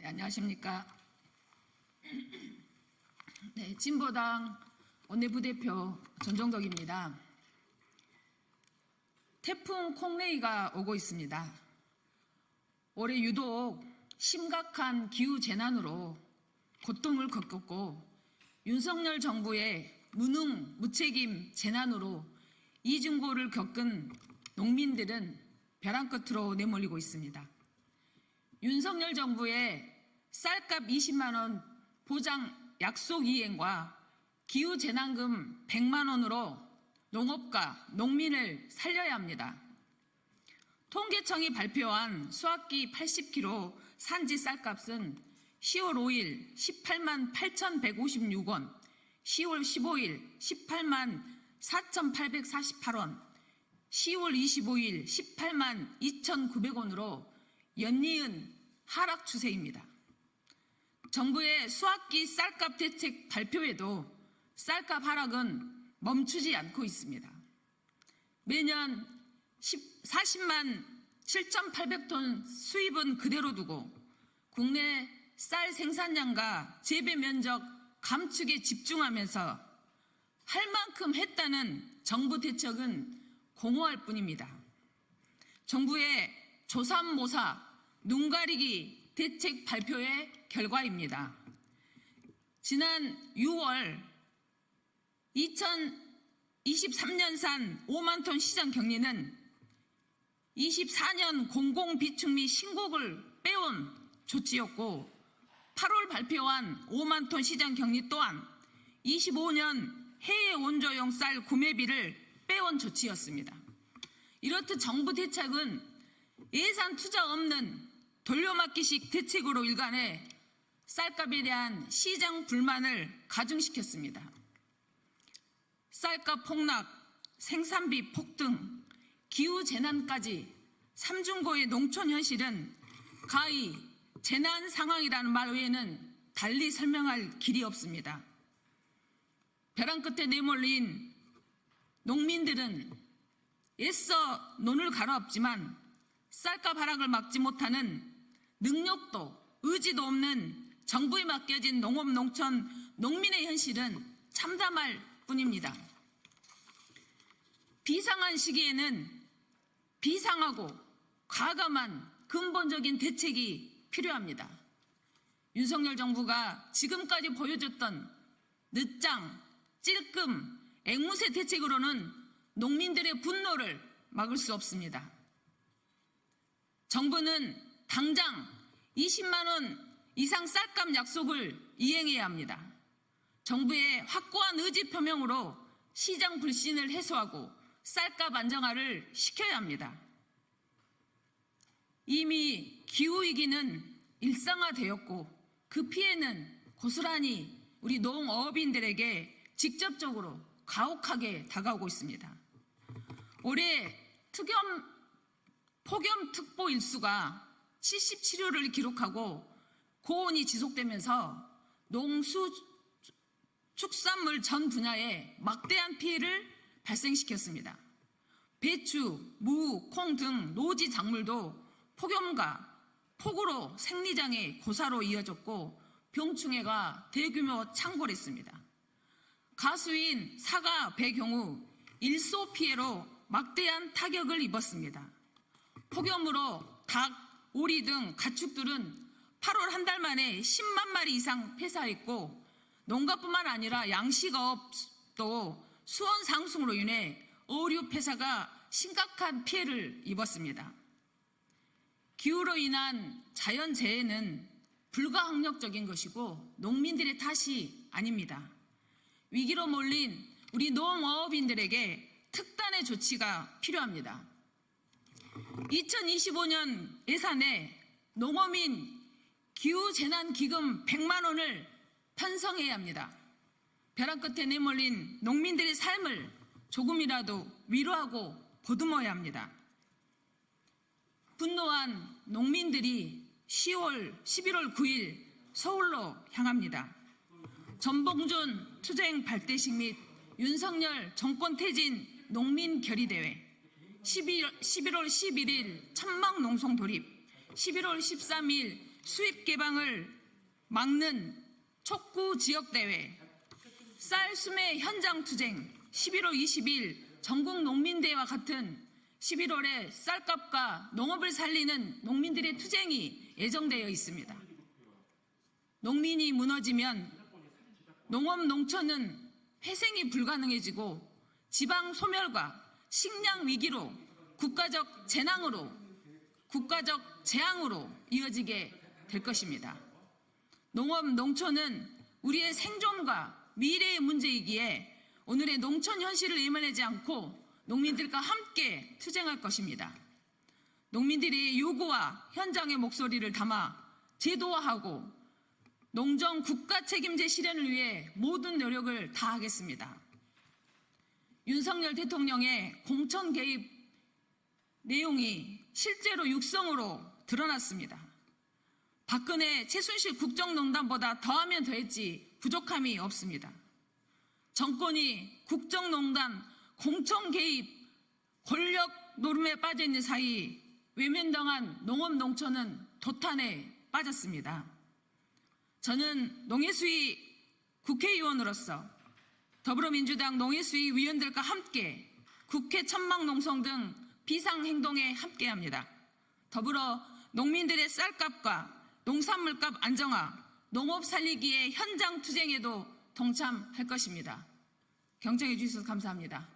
네, 안녕하십니까. 네, 진보당 원내부대표 전종덕입니다. 태풍 콩레이가 오고 있습니다. 올해 유독 심각한 기후재난으로 고통을 겪었고 윤석열 정부의 무능, 무책임 재난으로 이중고를 겪은 농민들은 벼랑 끝으로 내몰리고 있습니다. 윤석열 정부의 쌀값 20만 원 보장 약속 이행과 기후재난금 100만 원으로 농업과 농민을 살려야 합니다. 통계청이 발표한 수확기 80kg 산지 쌀값은 10월 5일 18만 8,156원, 10월 15일 18만 4,848원, 10월 25일 18만 2,900원으로 연이은 하락 추세입니다. 정부의 수확기 쌀값 대책 발표에도 쌀값 하락은 멈추지 않고 있습니다. 매년 40만 7,800톤 수입은 그대로 두고 국내 쌀 생산량과 재배 면적 감축에 집중하면서 할 만큼 했다는 정부 대책은 공허할 뿐입니다. 정부의 조삼모사 눈가리기 대책 발표의 결과입니다. 지난 6월 2023년산 5만 톤 시장 격리는 24년 공공비축미 신곡을 빼온 조치였고 8월 발표한 5만 톤 시장 격리 또한 25년 해외 원조용 쌀 구매비를 빼온 조치였습니다. 이렇듯 정부 대책은 예산 투자 없는 돌려막기식 대책으로 일관해 쌀값에 대한 시장 불만을 가중시켰습니다. 쌀값 폭락, 생산비 폭등, 기후재난까지 삼중고의 농촌 현실은 가히 재난 상황이라는 말 외에는 달리 설명할 길이 없습니다. 벼랑 끝에 내몰린 농민들은 애써 논을 갈아엎지만 쌀값 하락을 막지 못하는 능력도 의지도 없는 정부에 맡겨진 농업, 농촌, 농민의 현실은 참담할 뿐입니다. 비상한 시기에는 비상하고 과감한 근본적인 대책이 필요합니다. 윤석열 정부가 지금까지 보여줬던 늦장, 찔끔, 앵무새 대책으로는 농민들의 분노를 막을 수 없습니다. 정부는 당장 20만 원 이상 쌀값 약속을 이행해야 합니다. 정부의 확고한 의지 표명으로 시장 불신을 해소하고 쌀값 안정화를 시켜야 합니다. 이미 기후위기는 일상화되었고 그 피해는 고스란히 우리 농업인들에게 직접적으로 가혹하게 다가오고 있습니다. 올해 폭염특보 일수가 77호를 기록하고 고온이 지속되면서 농수축산물 전 분야에 막대한 피해를 발생시켰습니다. 배추, 무, 콩 등 노지 작물도 폭염과 폭우로 생리장애 고사로 이어졌고 병충해가 대규모 창궐했습니다. 가수인 사과, 배 경우 일소 피해로 막대한 타격을 입었습니다. 폭염으로 닭, 오리 등 가축들은 8월 한 달 만에 10만 마리 이상 폐사했고 농가뿐만 아니라 양식업도 수온 상승으로 인해 어류 폐사가 심각한 피해를 입었습니다. 기후로 인한 자연재해는 불가항력적인 것이고 농민들의 탓이 아닙니다. 위기로 몰린 우리 농업인들에게 특단의 조치가 필요합니다. 2025년 예산에 농어민 기후재난기금 100만 원을 편성해야 합니다. 벼랑 끝에 내몰린 농민들의 삶을 조금이라도 위로하고 보듬어야 합니다. 분노한 농민들이 11월 9일 서울로 향합니다. 전봉준 투쟁 발대식 및 윤석열 정권 퇴진 농민 결의대회, 11월 11일 천막농송 돌입, 11월 13일 수입 개방을 막는 촉구 지역대회, 쌀 수매 현장 투쟁, 11월 20일 전국 농민대회와 같은 11월에 쌀값과 농업을 살리는 농민들의 투쟁이 예정되어 있습니다. 농민이 무너지면 농업 농촌은 회생이 불가능해지고 지방 소멸과 식량 위기로 국가적 재난으로 국가적 재앙으로 이어지게 될 것입니다. 농업 농촌은 우리의 생존과 미래의 문제이기에 오늘의 농촌 현실을 외면하지 않고 농민들과 함께 투쟁할 것입니다. 농민들의 요구와 현장의 목소리를 담아 제도화하고 농정 국가 책임제 실현을 위해 모든 노력을 다하겠습니다. 윤석열 대통령의 공천 개입 내용이 실제로 육성으로 드러났습니다. 박근혜, 최순실 국정농단보다 더하면 더했지 부족함이 없습니다. 정권이 국정농단, 공천 개입, 권력 노름에 빠져있는 사이 외면당한 농업 농촌은 도탄에 빠졌습니다. 저는 농해수위 국회의원으로서 더불어민주당 농해수위 위원들과 함께 국회 천막농성 등 비상행동에 함께합니다. 더불어 농민들의 쌀값과 농산물값 안정화, 농업 살리기의 현장 투쟁에도 동참할 것입니다. 경청해 주셔서 감사합니다.